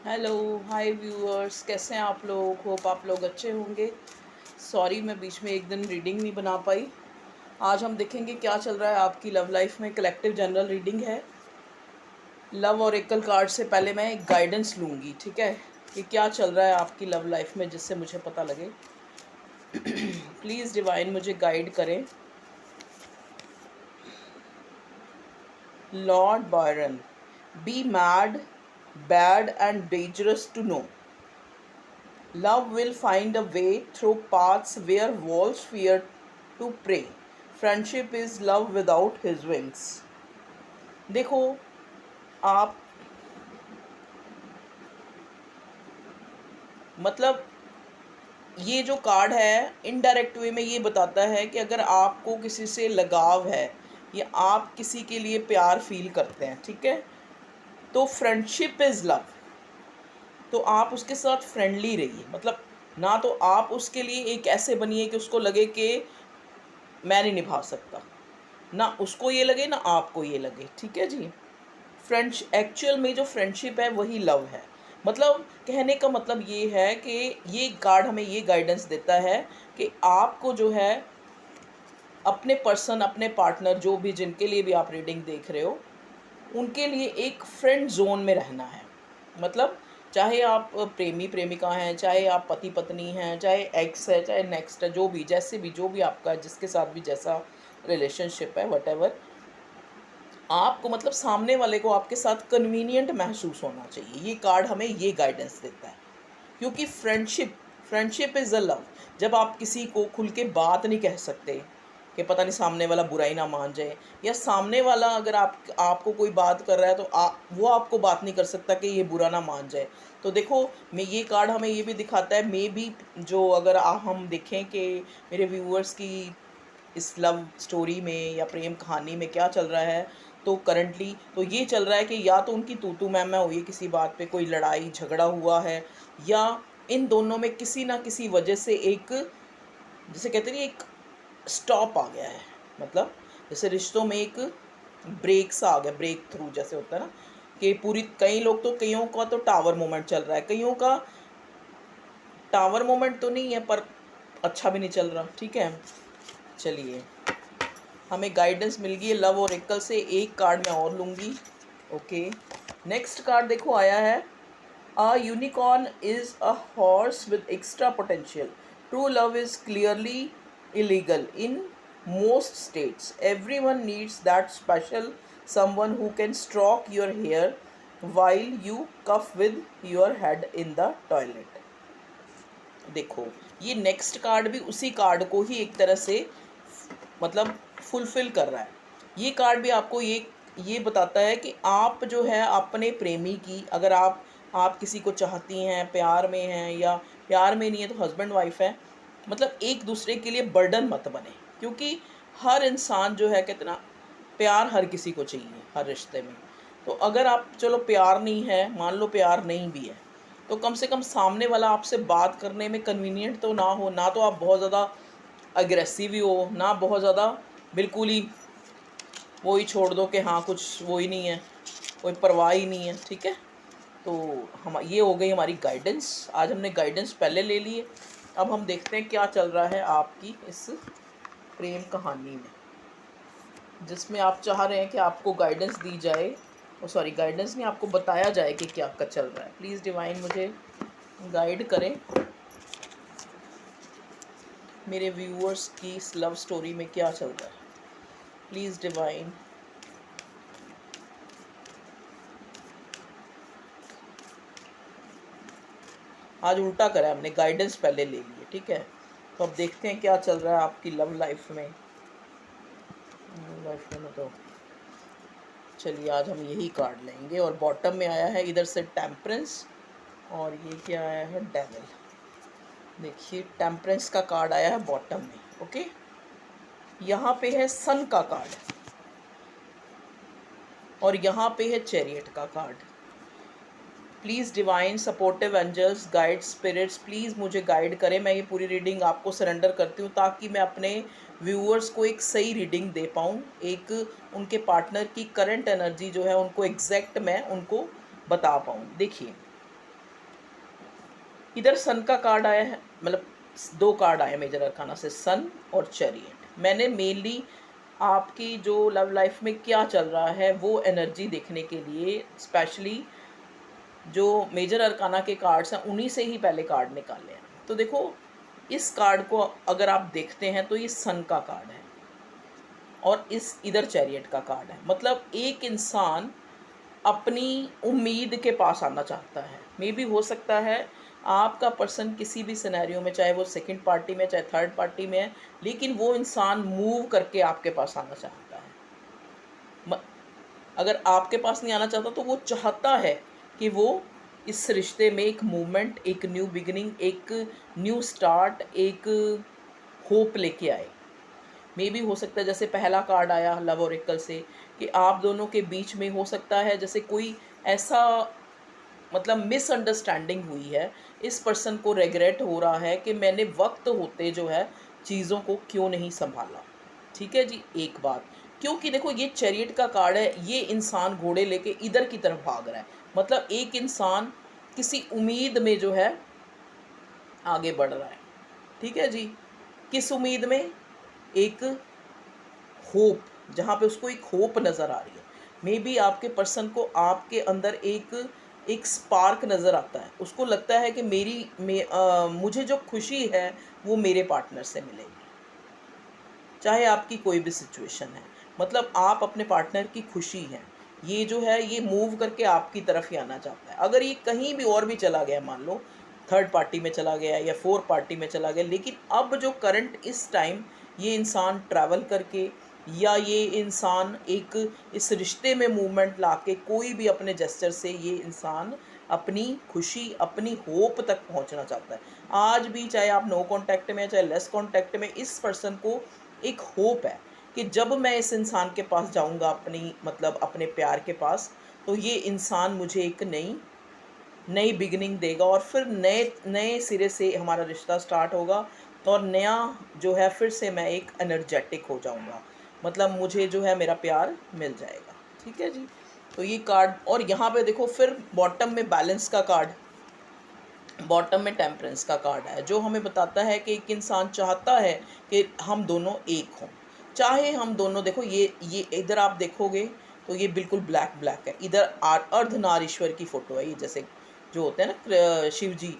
Hello, हाय viewers, कैसे हैं आप लोग? होप आप लोग अच्छे होंगे। सॉरी मैं बीच में एक दिन रीडिंग नहीं बना पाई। आज हम देखेंगे क्या चल रहा है आपकी लव लाइफ में। कलेक्टिव जनरल रीडिंग है। लव ओरेकल कार्ड से पहले मैं एक गाइडेंस लूँगी, ठीक है, कि क्या चल रहा है आपकी लव लाइफ में, जिससे मुझे पता लगे। प्लीज़ डिवाइन मुझे गाइड करें। Lord Byron, be mad, bad and dangerous to know. Love will find a way through paths where walls fear to prey. Friendship is love without his wings. देखो, आप मतलब ये जो कार्ड है indirect way में ये बताता है कि अगर आपको किसी से लगाव है या आप किसी के लिए प्यार फील करते हैं, ठीक है, तो फ्रेंडशिप इज़ लव। तो आप उसके साथ फ्रेंडली रहिए। मतलब ना तो आप उसके लिए एक ऐसे बनिए कि उसको लगे कि मैं नहीं निभा सकता, ना उसको ये लगे ना आपको ये लगे, ठीक है जी। फ्रेंड्स एक्चुअल में जो फ्रेंडशिप है वही लव है। मतलब कहने का मतलब ये है कि ये कार्ड हमें ये गाइडेंस देता है कि आपको जो है अपने पर्सन, अपने पार्टनर, जो भी जिनके लिए भी आप रीडिंग देख रहे हो, उनके लिए एक फ्रेंड जोन में रहना है। मतलब चाहे आप प्रेमी प्रेमिका हैं, चाहे आप पति पत्नी हैं, चाहे एक्स है, चाहे नेक्स्ट है, जो भी, जैसे भी, जो भी आपका जिसके साथ भी जैसा रिलेशनशिप है, वटेवर, आपको मतलब सामने वाले को आपके साथ कन्वीनियंट महसूस होना चाहिए। ये कार्ड हमें ये गाइडेंस देता है। क्योंकि friendship friendship is a love. जब आप किसी को खुल के बात नहीं कह सकते कि पता नहीं सामने वाला बुरा ही ना मान जाए, या सामने वाला अगर आपको कोई बात कर रहा है तो वो आपको बात नहीं कर सकता कि ये बुरा ना मान जाए। तो देखो, मैं ये कार्ड हमें ये भी दिखाता है, मे बी जो अगर हम देखें कि मेरे व्यूअर्स की इस लव स्टोरी में या प्रेम कहानी में क्या चल रहा है, तो करंटली तो ये चल रहा है कि या तो उनकी तू मैं हुई, किसी बात पे कोई लड़ाई झगड़ा हुआ है, या इन दोनों में किसी ना किसी वजह से एक, जैसे कहते नहीं, एक स्टॉप आ गया है। मतलब जैसे रिश्तों में एक ब्रेक सा आ गया, ब्रेक थ्रू जैसे होता है ना, कि पूरी, कई लोग तो, कईयों का तो टावर मोमेंट चल रहा है, कईयों का टावर मोमेंट तो नहीं है पर अच्छा भी नहीं चल रहा, ठीक है। चलिए, हमें गाइडेंस मिल गई है लव और एकल से। एक कार्ड मैं और लूँगी। ओके, नेक्स्ट कार्ड देखो आया है, a unicorn is a horse with extra potential. True love is clearly illegal in most states. Everyone needs that special someone who can stroke your hair while you cough with your head in the toilet. देखो, ये next card भी उसी card को ही एक तरह से मतलब fulfil कर रहा है। ये कार्ड भी आपको ये बताता है कि आप जो है अपने प्रेमी की, अगर आप किसी को चाहती हैं, प्यार में हैं, या प्यार में नहीं है तो हस्बैंड वाइफ है, मतलब एक दूसरे के लिए बर्डन मत बने। क्योंकि हर इंसान जो है, कहते ना, प्यार हर किसी को चाहिए हर रिश्ते में। तो अगर आप, चलो प्यार नहीं है, मान लो प्यार नहीं भी है, तो कम से कम सामने वाला आपसे बात करने में कन्वीनियंट तो ना हो, ना तो आप बहुत ज़्यादा अग्रेसिव ही हो, ना बहुत ज़्यादा बिल्कुल ही वो ही छोड़ दो कि हाँ कुछ वो ही नहीं है, कोई परवाह ही नहीं है, ठीक है। तो हम, ये हो गई हमारी गाइडेंस। आज हमने गाइडेंस पहले ले लिए। अब हम देखते हैं क्या चल रहा है आपकी इस प्रेम कहानी में, जिसमें आप चाह रहे हैं कि आपको गाइडेंस दी जाए, और सॉरी, गाइडेंस नहीं, आपको बताया जाए कि क्या क्या चल रहा है। प्लीज़ डिवाइन मुझे गाइड करें, मेरे व्यूअर्स की इस लव स्टोरी में क्या चल रहा है। Please divine. आज उल्टा करा है हमने, गाइडेंस पहले ले लिए, ठीक है। तो अब देखते हैं क्या चल रहा है आपकी लव लाइफ में। तो चलिए, आज हम यही कार्ड लेंगे। और बॉटम में आया है इधर से टेम्परेंस, और ये क्या आया है, डेविल। देखिए, टेम्परेंस का कार्ड आया है बॉटम में। ओके, यहाँ पे है सन का कार्ड, और यहाँ पे है चैरियट का card. Please divine supportive angels, guide spirits, please मुझे गाइड करें। मैं ये पूरी रीडिंग आपको सरेंडर करती हूँ ताकि मैं अपने व्यूअर्स को एक सही रीडिंग दे पाऊँ, एक उनके पार्टनर की करंट एनर्जी जो है उनको एग्जैक्ट मैं उनको बता पाऊँ। देखिए, इधर सन का कार्ड आया है, मतलब 2 कार्ड आए मेजर अरकाना से, सन और चैरियट। मैंने मेनली आपकी जो लव लाइफ में क्या चल रहा है वो एनर्जी देखने के लिए स्पेशली जो मेजर अरकाना के कार्ड्स हैं उन्हीं से ही पहले कार्ड निकाले हैं। तो देखो, इस कार्ड को अगर आप देखते हैं तो ये सन का कार्ड है और इस इधर चैरियट का कार्ड है। मतलब एक इंसान अपनी उम्मीद के पास आना चाहता है। मे बी हो सकता है आपका पर्सन किसी भी सिनेरियो में, चाहे वो सेकंड पार्टी में चाहे थर्ड पार्टी में है, लेकिन वो इंसान मूव करके आपके पास आना चाहता है। अगर आपके पास नहीं आना चाहता तो वो चाहता है कि वो इस रिश्ते में एक मूवमेंट, एक न्यू बिगिनिंग, एक न्यू स्टार्ट, एक होप लेके आए। मे भी हो सकता है जैसे पहला कार्ड आया लव ओरेकल से कि आप दोनों के बीच में हो सकता है जैसे कोई ऐसा मतलब मिसअंडरस्टैंडिंग हुई है, इस पर्सन को रेग्रेट हो रहा है कि मैंने वक्त होते जो है चीज़ों को क्यों नहीं संभाला। ठीक है जी, एक बात, क्योंकि देखो ये चैरियट का कार्ड है, ये इंसान घोड़े लेके इधर की तरफ भाग रहा है। मतलब एक इंसान किसी उम्मीद में जो है आगे बढ़ रहा है। ठीक है जी, किस उम्मीद में? एक होप, जहाँ पे उसको एक होप नज़र आ रही है। मे बी आपके पर्सन को आपके अंदर एक स्पार्क नज़र आता है, उसको लगता है कि मुझे जो खुशी है वो मेरे पार्टनर से मिलेगी, चाहे आपकी कोई भी सिचुएशन है। मतलब आप अपने पार्टनर की खुशी है, ये जो है ये मूव करके आपकी तरफ ही आना चाहता है। अगर ये कहीं भी और भी चला गया, मान लो थर्ड पार्टी में चला गया या फोर्थ पार्टी में चला गया, लेकिन अब जो करंट इस टाइम ये इंसान ट्रैवल करके या ये इंसान एक इस रिश्ते में मूवमेंट लाके कोई भी अपने जेस्चर से ये इंसान अपनी खुशी, अपनी होप तक पहुंचना चाहता है। आज भी चाहे आप नो कांटेक्ट में चाहे लेस कांटेक्ट में, इस पर्सन को एक होप है कि जब मैं इस इंसान के पास जाऊंगा, अपनी मतलब अपने प्यार के पास, तो ये इंसान मुझे एक नई नई बिगिनिंग देगा और फिर नए नए सिरे से हमारा रिश्ता स्टार्ट होगा और नया जो है फिर से मैं एक एनर्जेटिक हो जाऊंगा। मतलब मुझे जो है मेरा प्यार मिल जाएगा। ठीक है जी, तो ये कार्ड, और यहाँ पे देखो फिर बॉटम में बैलेंस का कार्ड, बॉटम में टेम्परेंस का कार्ड है, जो हमें बताता है कि एक इंसान चाहता है कि हम दोनों एक हों। चाहे हम दोनों, देखो ये इधर आप देखोगे तो ये बिल्कुल ब्लैक ब्लैक है। इधर अर्धनारीश्वर की फ़ोटो है, ये जैसे जो होते हैं ना शिव जी,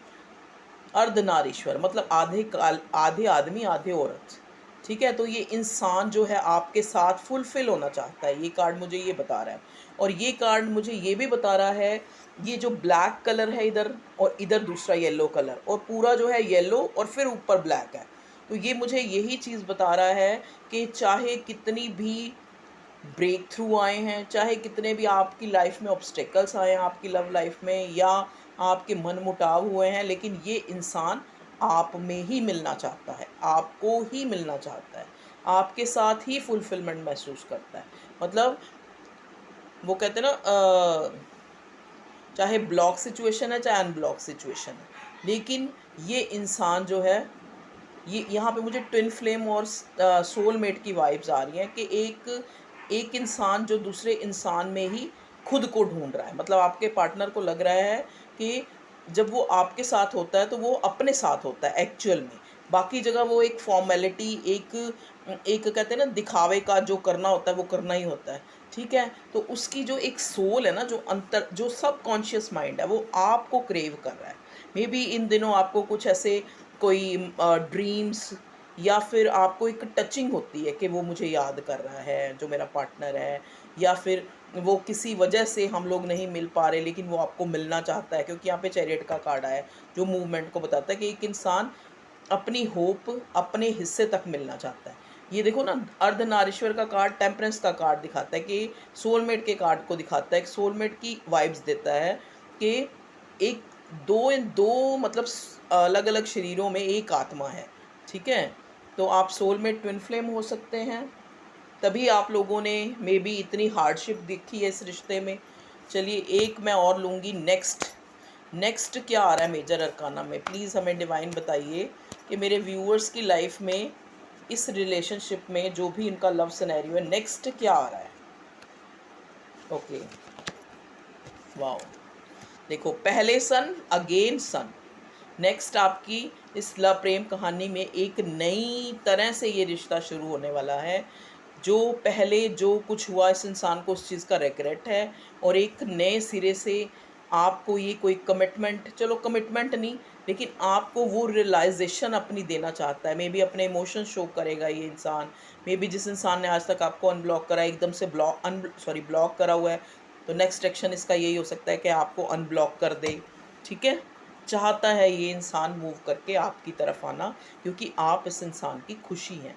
अर्धनारीश्वर मतलब आधे काल, आधे आदमी आधे औरत। ठीक है, तो ये इंसान जो है आपके साथ फुलफिल होना चाहता है, ये कार्ड मुझे ये बता रहा है। और ये कार्ड मुझे ये भी बता रहा है, ये जो ब्लैक कलर है इधर और इधर दूसरा येलो कलर, और पूरा जो है येलो और फिर ऊपर ब्लैक है, तो ये मुझे यही चीज़ बता रहा है कि चाहे कितनी भी ब्रेक थ्रू आए हैं, चाहे कितने भी आपकी लाइफ में ऑब्स्टेकल्स आए हैं आपकी लव लाइफ में, या आपके मन मुटाव हुए हैं, लेकिन ये इंसान आप में ही मिलना चाहता है, आपको ही मिलना चाहता है, आपके साथ ही फुलफिलमेंट महसूस करता है। मतलब वो कहते हैं ना, चाहे ब्लॉक सिचुएशन है चाहे अनब्लॉक सिचुएशन है, लेकिन ये इंसान जो है, ये यहाँ पे मुझे ट्विन फ्लेम और सोलमेट की वाइब्स आ रही हैं कि एक इंसान जो दूसरे इंसान में ही खुद को ढूंढ रहा है। मतलब आपके पार्टनर को लग रहा है कि जब वो आपके साथ होता है तो वो अपने साथ होता है एक्चुअल में, बाकी जगह वो एक फॉर्मेलिटी, एक एक कहते हैं ना दिखावे का जो करना होता है वो करना ही होता है। ठीक है, तो उसकी जो एक सोल है ना, जो अंतर, जो सब कॉन्शियस माइंड है, वो आपको क्रेव कर रहा है। मे बी इन दिनों आपको कुछ ऐसे कोई ड्रीम्स या फिर आपको एक टचिंग होती है कि वो मुझे याद कर रहा है जो मेरा पार्टनर है, या फिर वो किसी वजह से हम लोग नहीं मिल पा रहे लेकिन वो आपको मिलना चाहता है, क्योंकि यहाँ पे चैरियट का कार्ड आया है जो मूवमेंट को बताता है कि एक इंसान अपनी होप, अपने हिस्से तक मिलना चाहता है। ये देखो ना, अर्धनारीश्वर का कार्ड टेम्परेंस का कार्ड दिखाता है कि सोलमेट के कार्ड को दिखाता है, सोलमेट की वाइब्स देता है कि एक दो दो मतलब अलग अलग शरीरों में एक आत्मा है। ठीक है, तो आप सोलमेट ट्विन फ्लेम हो सकते हैं, तभी आप लोगों ने मे बी इतनी हार्डशिप देखी है इस रिश्ते में। चलिए एक मैं और लूँगी, नेक्स्ट क्या आ रहा है मेजर अरकाना में, प्लीज़ हमें डिवाइन बताइए कि मेरे व्यूअर्स की लाइफ में इस रिलेशनशिप में जो भी इनका लव सिनेरियो है, नेक्स्ट क्या आ रहा है। ओके, वाओ, देखो पहले सन अगेन सन, नेक्स्ट आपकी इस लव प्रेम कहानी में एक नई तरह से ये रिश्ता शुरू होने वाला है। जो पहले जो कुछ हुआ इस इंसान को उस चीज़ का रिग्रेट है, और एक नए सिरे से आपको ये कोई कमिटमेंट, चलो कमिटमेंट नहीं, लेकिन आपको वो रियलाइजेशन अपनी देना चाहता है। मे बी अपने इमोशन शो करेगा ये इंसान। मे बी जिस इंसान ने आज तक आपको अनब्लॉक करा है, एकदम से ब्लॉक करा हुआ है, तो नेक्स्ट एक्शन इसका यही हो सकता है कि आपको अनब्लॉक कर दे। ठीक है, चाहता है ये इंसान मूव करके आपकी तरफ आना, क्योंकि आप इस इंसान की खुशी हैं।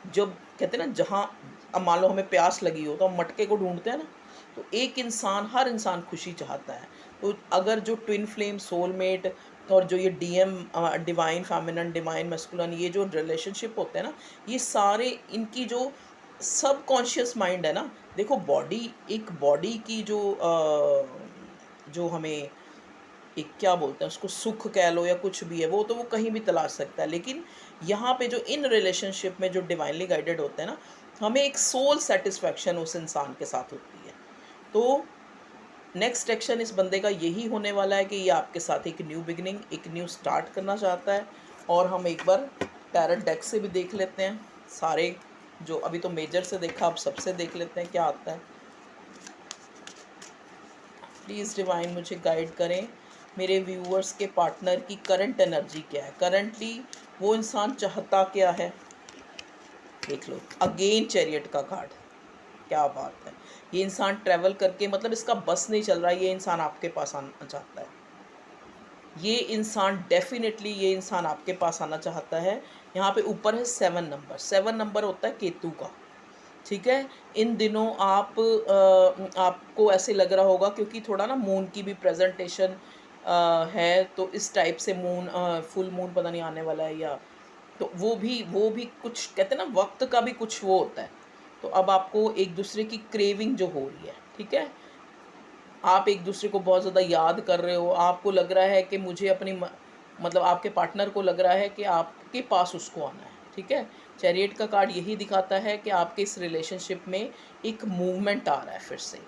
जब कहते हैं ना, जहाँ अब मान लो हमें प्यास लगी हो तो हम मटके को ढूंढते हैं ना, तो एक इंसान, हर इंसान खुशी चाहता है। तो अगर जो ट्विन फ्लेम, सोलमेट, और जो ये DM, divine feminine, divine masculine, ये जो रिलेशनशिप होते हैं ना, ये सारे इनकी जो सब कॉन्शियस माइंड है ना, देखो बॉडी, एक बॉडी की जो हमें एक क्या बोलते हैं उसको, सुख कह लो या कुछ भी है, वो तो वो कहीं भी तलाश सकता है। लेकिन यहाँ पे जो इन रिलेशनशिप में जो डिवाइनली गाइडेड होते हैं ना, हमें एक सोल सेटिस्फैक्शन उस इंसान के साथ होती है। तो नेक्स्ट एक्शन इस बंदे का यही होने वाला है कि ये आपके साथ एक न्यू बिगिनिंग, एक न्यू स्टार्ट करना चाहता है। और हम एक बार टैरट डेक से भी देख लेते हैं सारे, जो अभी तो मेजर से देखा, अब सबसे देख लेते हैं क्या आता है। प्लीज़ डिवाइन मुझे गाइड करें, मेरे व्यूअर्स के पार्टनर की करंट एनर्जी क्या है, करंटली वो इंसान चाहता क्या है। देख लो, अगेन चैरियट का कार्ड, क्या बात है। ये इंसान ट्रैवल करके, मतलब इसका बस नहीं चल रहा, ये इंसान आपके पास आना चाहता है। ये इंसान डेफिनेटली, ये इंसान आपके पास आना चाहता है। यहाँ पे ऊपर है 7 नंबर, 7 नंबर होता है केतु का। ठीक है, इन दिनों आपको ऐसे लग रहा होगा, क्योंकि थोड़ा ना मून की भी प्रेजेंटेशन है, तो इस टाइप से मून, फुल मून पता नहीं आने वाला है या, तो वो भी कुछ कहते हैं ना, वक्त का भी कुछ वो होता है। तो अब आपको एक दूसरे की क्रेविंग जो हो रही है, ठीक है, आप एक दूसरे को बहुत ज़्यादा याद कर रहे हो, आपको लग रहा है कि मुझे अपनी मतलब आपके पार्टनर को लग रहा है कि आपके पास उसको आना है। ठीक है, चैरियट का कार्ड यही दिखाता है कि आपके इस रिलेशनशिप में एक मूवमेंट आ रहा है फिर से।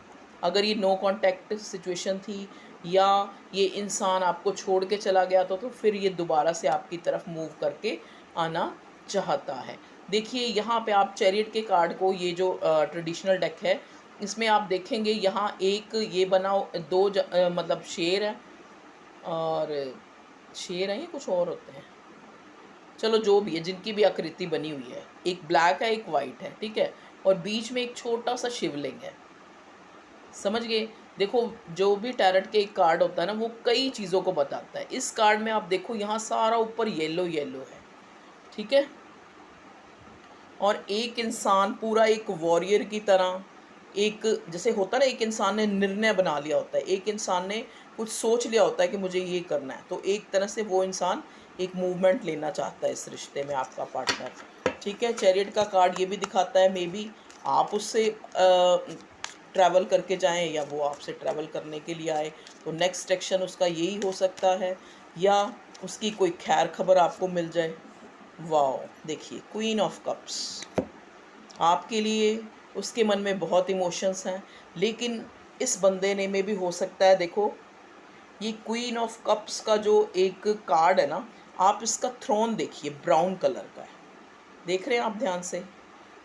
अगर ये नो कांटेक्ट सिचुएशन थी, या ये इंसान आपको छोड़ के चला गया तो फिर ये दोबारा से आपकी तरफ मूव करके आना चाहता है। देखिए यहाँ पे आप चैरियट के कार्ड को, ये जो ट्रेडिशनल डेक है, इसमें आप देखेंगे यहाँ एक ये बना, मतलब शेर है, और शेर है, ये कुछ और होते हैं, चलो जो भी है, जिनकी भी आकृति बनी हुई है, एक ब्लैक है एक वाइट है, ठीक है, और बीच में एक छोटा सा शिवलिंग है। समझ गए। देखो, जो भी टैरट के एक कार्ड होता है ना, वो कई चीज़ों को बताता है। इस कार्ड में आप देखो, यहाँ सारा ऊपर येलो येलो है। ठीक है, और एक इंसान पूरा एक वॉरियर की तरह, एक जैसे होता है ना, एक इंसान ने निर्णय बना लिया होता है, एक इंसान ने कुछ सोच लिया होता है कि मुझे ये करना है, तो एक तरह से वो इंसान एक मूवमेंट लेना चाहता है इस रिश्ते में, आपका पार्टनर। ठीक है, चैरियट का कार्ड ये भी दिखाता है, मे बी आप उससे ट्रैवल करके जाएं, या वो आपसे ट्रैवल करने के लिए आए, तो नेक्स्ट एक्शन उसका यही हो सकता है, या उसकी कोई खैर खबर आपको मिल जाए। वाओ, देखिए क्वीन ऑफ कप्स, आपके लिए उसके मन में बहुत इमोशंस हैं, लेकिन इस बंदे ने में भी हो सकता है, देखो ये क्वीन ऑफ कप्स का जो एक कार्ड है ना, आप इसका थ्रोन देखिए, ब्राउन कलर का है, देख रहे हैं आप ध्यान से,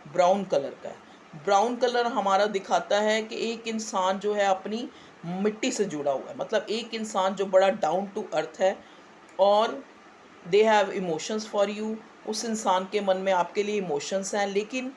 ब्राउन कलर का है। ब्राउन कलर हमारा दिखाता है कि एक इंसान जो है अपनी मिट्टी से जुड़ा हुआ है, मतलब एक इंसान जो बड़ा डाउन टू अर्थ है, और they have emotions for you. उस इंसान के मन में आपके लिए इमोशंस हैं, लेकिन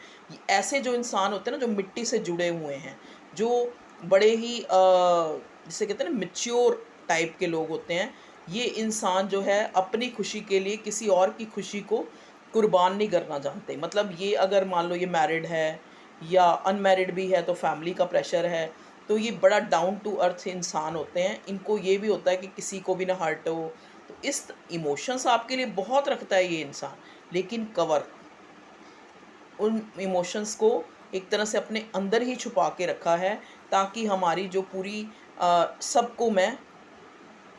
ऐसे जो इंसान होते हैं ना, जो मिट्टी से जुड़े हुए हैं, जो बड़े ही जिसे कहते हैं ना मैच्योर टाइप के लोग होते हैं, ये इंसान जो है अपनी खुशी के लिए किसी और की खुशी को कुर्बान नहीं करना जानते। मतलब ये अगर मान लो ये मैरिड है या अनमैरिड भी है, तो फैमिली का प्रेशर है, तो ये बड़ा डाउन टू अर्थ इंसान होते हैं। इनको ये भी होता है कि किसी को भी ना हर्ट हो, तो इस इमोशंस आपके लिए बहुत रखता है ये इंसान, लेकिन कवर उन इमोशंस को एक तरह से अपने अंदर ही छुपा के रखा है, ताकि हमारी जो पूरी सबको मैं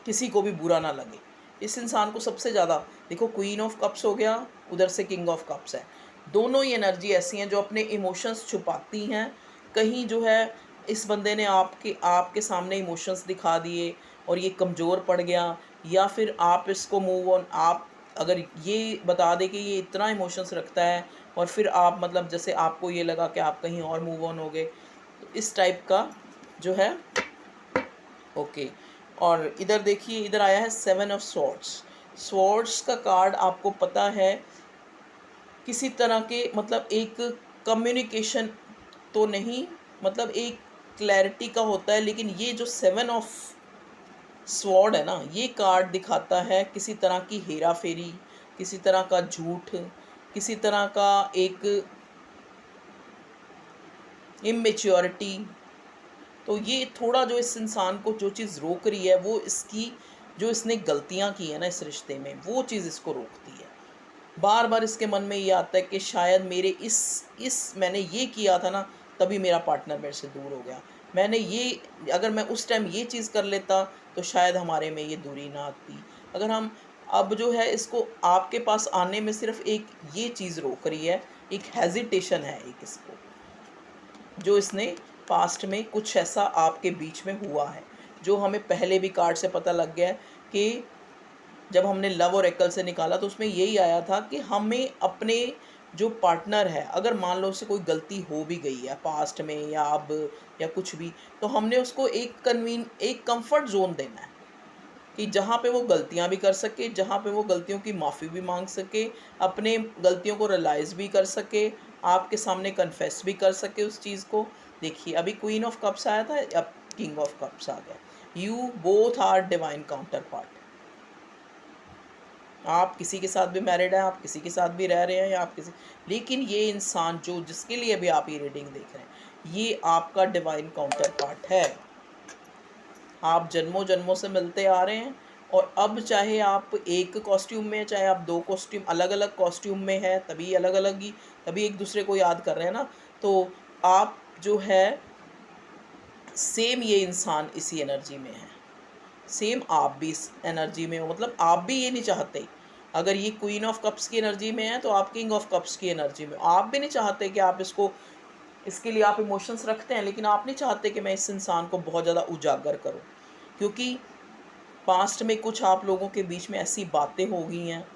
किसी को भी बुरा ना लगे। इस इंसान को सबसे ज़्यादा देखो, क्वीन ऑफ कप्स हो गया, उधर से किंग ऑफ कप्स है, दोनों ही एनर्जी ऐसी हैं जो अपने इमोशंस छुपाती हैं। कहीं जो है इस बंदे ने आपके आपके सामने इमोशंस दिखा दिए और ये कमज़ोर पड़ गया, या फिर आप इसको मूव ऑन, आप अगर ये बता दें कि ये इतना इमोशंस रखता है और फिर आप मतलब जैसे आपको ये लगा कि आप कहीं और मूव ऑन हो गए, तो इस टाइप का जो है। ओके, और इधर देखिए, इधर आया है 7 ऑफ स्वॉर्ड्स। स्वॉर्ड्स का कार्ड आपको पता है किसी तरह के मतलब एक कम्युनिकेशन तो नहीं, मतलब एक क्लैरिटी का होता है, लेकिन ये जो 7 ऑफ स्वॉर्ड है ना, ये कार्ड दिखाता है किसी तरह की हेरा फेरी, किसी तरह का झूठ, किसी तरह का एक इमेच्योरिटी। तो ये थोड़ा जो इस इंसान को जो चीज़ रोक रही है, वो इसकी जो इसने गलतियां की है ना इस रिश्ते में, वो चीज़ इसको रोकती है। बार बार इसके मन में ये आता है कि शायद मेरे इस मैंने ये किया था ना, तभी मेरा पार्टनर मेरे से दूर हो गया। मैंने ये, अगर मैं उस टाइम ये चीज़ कर लेता तो शायद हमारे में ये दूरी ना आती। अगर हम अब जो है इसको आपके पास आने में सिर्फ एक ये चीज़ रोक रही है, एक हेजिटेशन है एक इसको, जो इसने पास्ट में कुछ ऐसा आपके बीच में हुआ है, जो हमें पहले भी कार्ड से पता लग गया है कि जब हमने लव और एकल से निकाला तो उसमें यही आया था कि हमें अपने जो पार्टनर है, अगर मान लो उससे कोई गलती हो भी गई है पास्ट में या अब या कुछ भी, तो हमने उसको एक कंफर्ट जोन देना है कि जहाँ पे वो गलतियाँ भी कर सके, जहाँ पे वो गलतियों की माफ़ी भी मांग सके, अपने गलतियों को रियलाइज़ भी कर सके, आपके सामने कन्फेस भी कर सके उस चीज़ को। देखिए अभी क्वीन ऑफ कप्स आया था, अब किंग ऑफ कप्स आ गया। You both are divine counterpart. आप किसी के साथ भी मैरिड हैं, आप किसी के साथ भी रह रहे हैं, या आप किसी, लेकिन ये इंसान जो जिसके लिए भी आप ये रीडिंग देख रहे हैं, ये आपका डिवाइन काउंटर पार्ट है। आप जन्मों जन्मों से मिलते आ रहे हैं, और अब चाहे आप एक कॉस्ट्यूम में, चाहे आप दो कॉस्ट्यूम अलग अलग कॉस्ट्यूम में है, तभी अलग अलग ही, तभी एक दूसरे को याद कर रहे हैं ना। तो आप जो है सेम ये इंसान इसी एनर्जी में है, सेम आप भी इस एनर्जी में हो, मतलब आप भी ये नहीं चाहते। अगर ये क्वीन ऑफ कप्स की एनर्जी में है तो आप किंग ऑफ कप्स की एनर्जी में, आप भी नहीं चाहते कि आप इसको, इसके लिए आप इमोशंस रखते हैं, लेकिन आप नहीं चाहते कि मैं इस इंसान को बहुत ज़्यादा उजागर करूं, क्योंकि पास्ट में कुछ आप लोगों के बीच में ऐसी बातें हो गई हैं,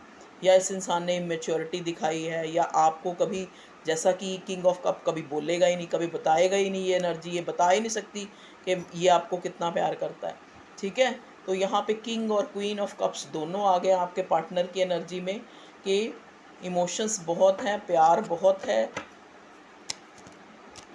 या इस इंसान ने इमेच्योरिटी दिखाई है, या आपको कभी, जैसा कि किंग ऑफ कप कभी बोलेगा ही नहीं, कभी बताएगा ही नहीं, ये एनर्जी ये बता ही नहीं सकती कि ये आपको कितना प्यार करता है। ठीक है, तो यहाँ पे किंग और क्वीन ऑफ कप्स दोनों आ गए आपके पार्टनर की एनर्जी में, कि इमोशंस बहुत हैं, प्यार बहुत है।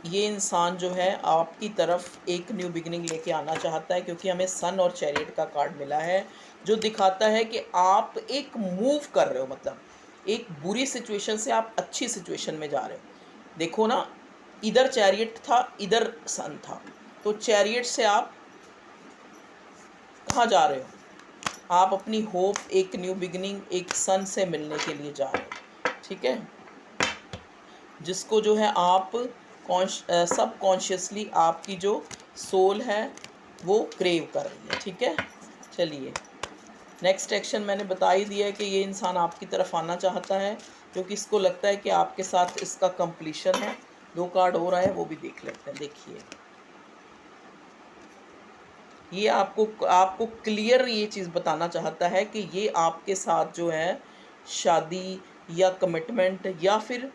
ये इंसान जो है आपकी तरफ एक न्यू बिगिनिंग लेके आना चाहता है, क्योंकि हमें सन और चैरियट का कार्ड मिला है, जो दिखाता है कि आप एक मूव कर रहे हो, मतलब एक बुरी सिचुएशन से आप अच्छी सिचुएशन में जा रहे हो। देखो ना, इधर चैरियट था, इधर सन था, तो चैरियट से आप कहाँ जा रहे हो? आप अपनी होप, एक न्यू बिगिनिंग, एक सन से मिलने के लिए जा रहे हो। ठीक है, जिसको जो है आप सब कॉन्शियसली आपकी जो सोल है वो क्रेव कर रही है। ठीक है, चलिए नेक्स्ट एक्शन मैंने बता ही दिया है कि ये इंसान आपकी तरफ आना चाहता है, क्योंकि इसको लगता है कि आपके साथ इसका कंप्लीशन है। दो कार्ड हो रहा है, वो भी देख लेते हैं। देखिए, ये आपको क्लियर ये चीज़ बताना चाहता है कि ये आपके साथ जो है शादी या कमिटमेंट, या फिर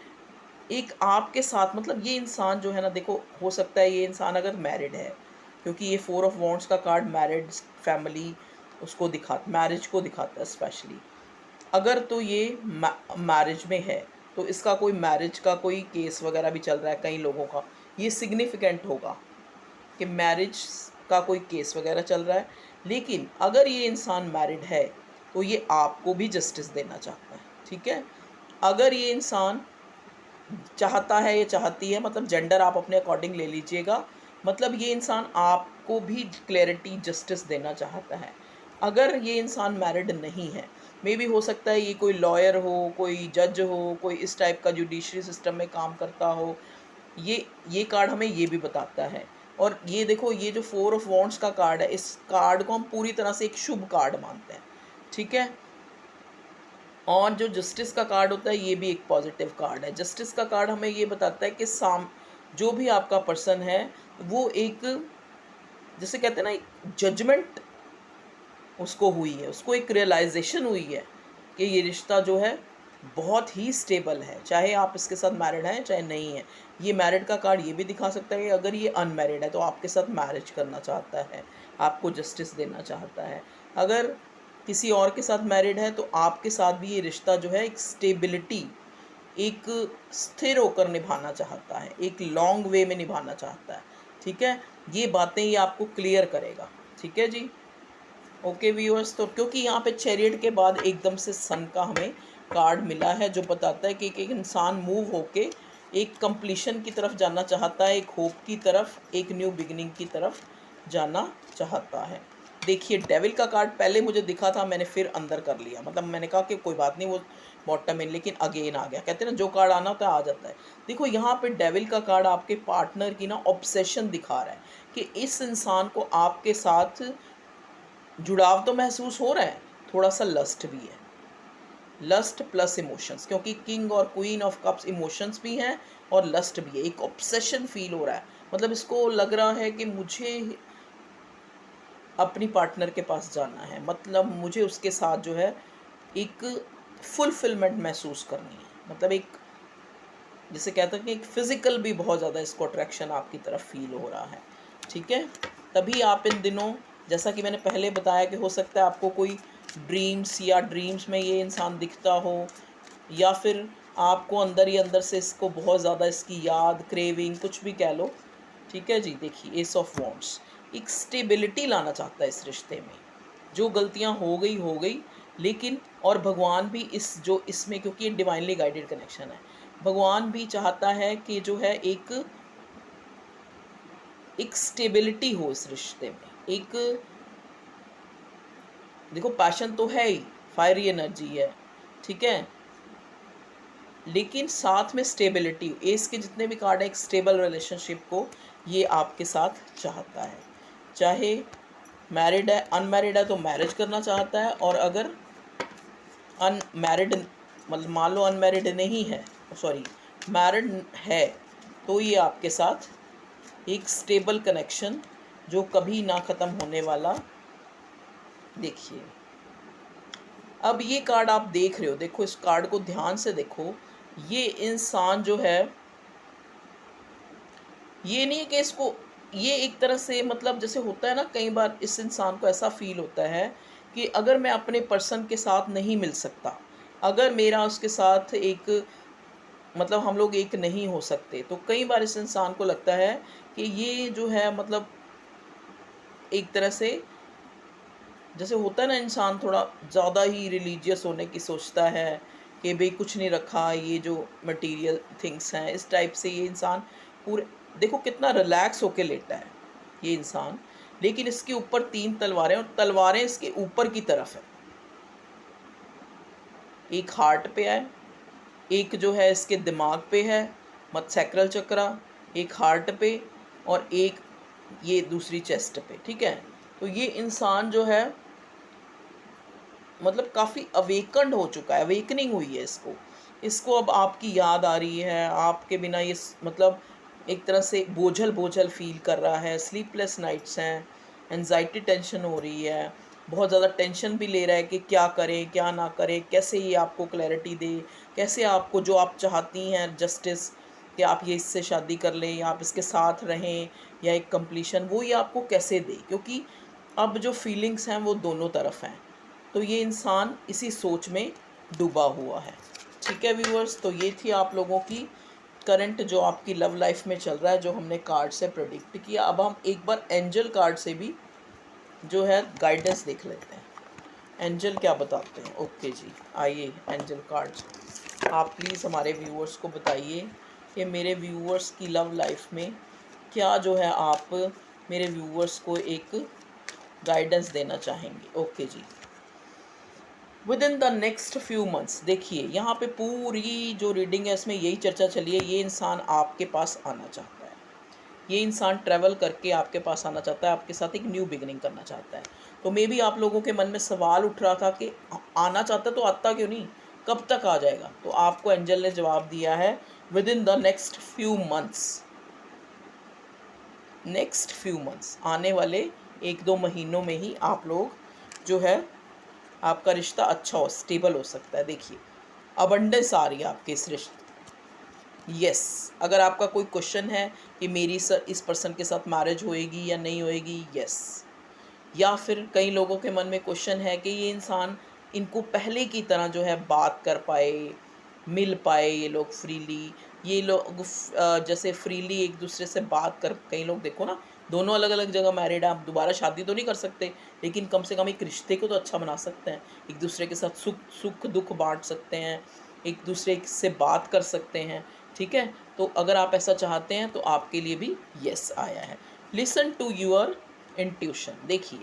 एक आपके साथ, मतलब ये इंसान जो है ना, देखो हो सकता है ये इंसान अगर मैरिड है, क्योंकि ये 4 ऑफ वॉन्ड्स का कार्ड मैरिड फैमिली उसको मैरिज को दिखाता है स्पेशली। अगर तो ये मैरिज में है, तो इसका कोई मैरिज का कोई केस वगैरह भी चल रहा है कई लोगों का, ये सिग्निफिकेंट होगा कि मैरिज का कोई केस वगैरह चल रहा है। लेकिन अगर ये इंसान मैरिड है तो ये आपको भी जस्टिस देना चाहता है। ठीक है, अगर ये इंसान चाहता है, ये चाहती है, मतलब जेंडर आप अपने अकॉर्डिंग ले लीजिएगा, मतलब ये इंसान आपको भी क्लैरिटी जस्टिस देना चाहता है। अगर ये इंसान मैरिड नहीं है, मे भी हो सकता है ये कोई लॉयर हो, कोई जज हो, कोई इस टाइप का जुडिशरी सिस्टम में काम करता हो, ये कार्ड हमें ये भी बताता है। और ये देखो, ये जो 4 ऑफ वॉन्ड्स का कार्ड है, इस कार्ड को हम पूरी तरह से एक शुभ कार्ड मानते हैं। ठीक है, और जो जस्टिस का कार्ड होता है, ये भी एक पॉजिटिव कार्ड है। जस्टिस का कार्ड हमें ये बताता है कि जो भी आपका पर्सन है, वो एक, जैसे कहते हैं ना, एक जजमेंट उसको हुई है, उसको एक रियलाइजेशन हुई है कि ये रिश्ता जो है बहुत ही स्टेबल है, चाहे आप इसके साथ मैरिड हैं चाहे नहीं है। ये मैरिड का कार्ड ये भी दिखा सकता है कि अगर ये अनमैरिड है तो आपके साथ मैरिज करना चाहता है, आपको जस्टिस देना चाहता है। अगर किसी और के साथ मैरिड है तो आपके साथ भी ये रिश्ता जो है एक स्टेबिलिटी, एक स्थिर होकर निभाना चाहता है, एक लॉन्ग वे में निभाना चाहता है। ठीक है, ये बातें ये आपको क्लियर करेगा। ठीक है जी, ओके व्यूअर्स। तो क्योंकि यहाँ पे चैरियट के बाद एकदम से सन का हमें कार्ड मिला है जो बताता है कि एक इंसान मूव होके एक कंप्लीशन की तरफ जाना चाहता है, एक होप की तरफ, एक न्यू बिगिनिंग की तरफ जाना चाहता है। देखिए डेविल का कार्ड पहले मुझे दिखा था, मैंने फिर अंदर कर लिया, मतलब मैंने कहा कि कोई बात नहीं वो बॉटम में, लेकिन अगेन आ गया। कहते हैं ना जो कार्ड आना होता है आ जाता है। देखो यहाँ पे डेविल का कार्ड आपके पार्टनर की ना ऑब्सेशन दिखा रहा है कि इस इंसान को आपके साथ जुड़ाव तो महसूस हो रहा है, थोड़ा सा लस्ट भी है, लस्ट प्लस इमोशंस, क्योंकि किंग और क्वीन ऑफ कप्स इमोशंस भी हैं और लस्ट भी है। एक ऑब्सेशन फील हो रहा है, मतलब इसको लग रहा है कि मुझे अपनी पार्टनर के पास जाना है, मतलब मुझे उसके साथ जो है एक फुलफिलमेंट महसूस करनी है। मतलब एक जिसे कहते हैं कि एक फिज़िकल भी बहुत ज़्यादा इसको अट्रैक्शन आपकी तरफ फील हो रहा है। ठीक है, तभी आप इन दिनों, जैसा कि मैंने पहले बताया कि हो सकता है आपको कोई ड्रीम्स में ये इंसान दिखता हो, या फिर आपको अंदर ही अंदर से इसको बहुत ज़्यादा इसकी याद, क्रेविंग, कुछ भी कह लो। ठीक है जी, देखिए एस ऑफ वॉन्ड्स एक स्टेबिलिटी लाना चाहता है इस रिश्ते में। जो गलतियां हो गई, लेकिन और भगवान भी इस जो इसमें, क्योंकि ये डिवाइनली गाइडेड कनेक्शन है, भगवान भी चाहता है कि जो है एक स्टेबिलिटी हो इस रिश्ते में। एक देखो पैशन तो है ही, फायरी एनर्जी है, ठीक है, लेकिन साथ में स्टेबिलिटी, एस के जितने भी कार्ड है एक स्टेबल रिलेशनशिप को ये आपके साथ चाहता है। चाहे मैरिड है, अनमैरिड है तो मैरिज करना चाहता है, और अगर अनमैरिड, मतलब मान लो अनमैरिड नहीं है, सॉरी मैरिड है, तो ये आपके साथ एक स्टेबल कनेक्शन जो कभी ना ख़त्म होने वाला। देखिए अब ये कार्ड आप देख रहे हो, देखो इस कार्ड को ध्यान से देखो। ये इंसान जो है, ये नहीं है कि इसको, ये एक तरह से मतलब जैसे होता है ना, कई बार इस इंसान को ऐसा फील होता है कि अगर मैं अपने पर्सन के साथ नहीं मिल सकता, अगर मेरा उसके साथ एक, मतलब हम लोग एक नहीं हो सकते, तो कई बार इस इंसान को लगता है कि ये जो है मतलब एक तरह से जैसे होता है ना, इंसान थोड़ा ज़्यादा ही रिलीजियस होने की सोचता है कि भाई कुछ नहीं रखा, ये जो मटेरियल थिंग्स हैं, इस टाइप से ये इंसान पूरे, देखो कितना रिलैक्स होके लेटा है ये इंसान, लेकिन इसके ऊपर 3 तलवारें, और तलवारें इसके ऊपर की तरफ है। एक हार्ट पे है, एक जो है इसके दिमाग पे है, मत्सैक्रल चक्रा, एक हार्ट पे, और एक ये दूसरी चेस्ट पे। ठीक है, तो ये इंसान जो है मतलब काफ़ी अवेकन्ड हो चुका है, अवेकनिंग हुई है इसको। इसको अब आपकी याद आ रही है, आपके बिना ये मतलब एक तरह से बोझल बोझल फील कर रहा है, स्लीपलेस नाइट्स हैं, एनजाइटी टेंशन हो रही है, बहुत ज़्यादा टेंशन भी ले रहा है कि क्या करें क्या ना करें, कैसे ये आपको क्लैरिटी दे, कैसे आपको जो आप चाहती हैं जस्टिस, कि आप ये इससे शादी कर लें या आप इसके साथ रहें या एक कंप्लीशन, वो ये आपको कैसे दे, क्योंकि अब जो फीलिंग्स हैं वो दोनों तरफ हैं। तो ये इंसान इसी सोच में डूबा हुआ है। ठीक है व्यूअर्स, तो ये थी आप लोगों की करंट जो आपकी लव लाइफ में चल रहा है, जो हमने कार्ड से प्रेडिक्ट किया। अब हम एक बार एंजल कार्ड से भी जो है गाइडेंस देख लेते हैं, एंजल क्या बताते हैं। ओके जी, आइए एंजल कार्ड्स, आप प्लीज़ हमारे व्यूअर्स को बताइए कि मेरे व्यूअर्स की लव लाइफ में क्या जो है आप मेरे व्यूअर्स को एक गाइडेंस देना चाहेंगे। ओके जी, within the next few months, देखिए यहाँ पे पूरी जो रीडिंग है इसमें यही चर्चा चली है, ये इंसान आपके पास आना चाहता है, ये इंसान ट्रैवल करके आपके पास आना चाहता है, आपके साथ एक न्यू बिगिनिंग करना चाहता है। तो मे बी आप लोगों के मन में सवाल उठ रहा था कि आना चाहता तो आता क्यों नहीं, कब तक आ जाएगा, तो आपको एंजल ने जवाब दिया है with in the next few months. Next few months, आने वाले 1-2 महीनों में ही आप लोग जो है आपका रिश्ता अच्छा हो, स्टेबल हो सकता है। देखिए अबंडेंस आ रही है आपके इस रिश्ते। यस, अगर आपका कोई क्वेश्चन है कि मेरी इस पर्सन के साथ मैरिज होएगी या नहीं होएगी, यस। या फिर कई लोगों के मन में क्वेश्चन है कि ये इंसान इनको पहले की तरह जो है बात कर पाए, मिल पाए ये लोग फ्रीली, ये लोग जैसे फ्रीली एक दूसरे से बात कर, कई लोग देखो ना दोनों अलग अलग जगह मैरिड है, आप दोबारा शादी तो नहीं कर सकते, लेकिन कम से कम एक रिश्ते को तो अच्छा बना सकते हैं, एक दूसरे के साथ सुख सुख दुख बांट सकते हैं, एक दूसरे से बात कर सकते हैं। ठीक है, तो अगर आप ऐसा चाहते हैं तो आपके लिए भी यस आया है। Listen to your intuition. देखिए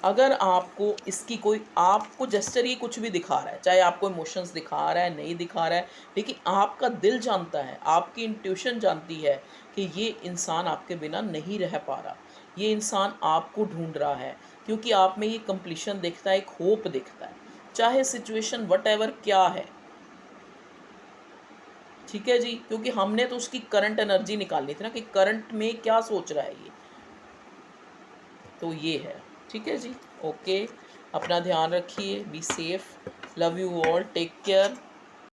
अगर आपको इसकी कोई आपको जेस्चर ये कुछ भी दिखा रहा है, चाहे आपको इमोशंस दिखा रहा है नहीं दिखा रहा है, लेकिन आपका दिल जानता है, आपकी इंट्यूशन जानती है कि ये इंसान आपके बिना नहीं रह पा रहा, ये इंसान आपको ढूंढ रहा है, क्योंकि आप में ये कंप्लीशन दिखता है, एक होप दिखता है, चाहे सिचुएशन वट एवर क्या है। ठीक है जी, क्योंकि हमने तो उसकी करंट एनर्जी निकालनी थी ना कि करंट में क्या सोच रहा है ये, तो ये है। ठीक है जी, ओके, अपना ध्यान रखिए, be safe, love you all, take care.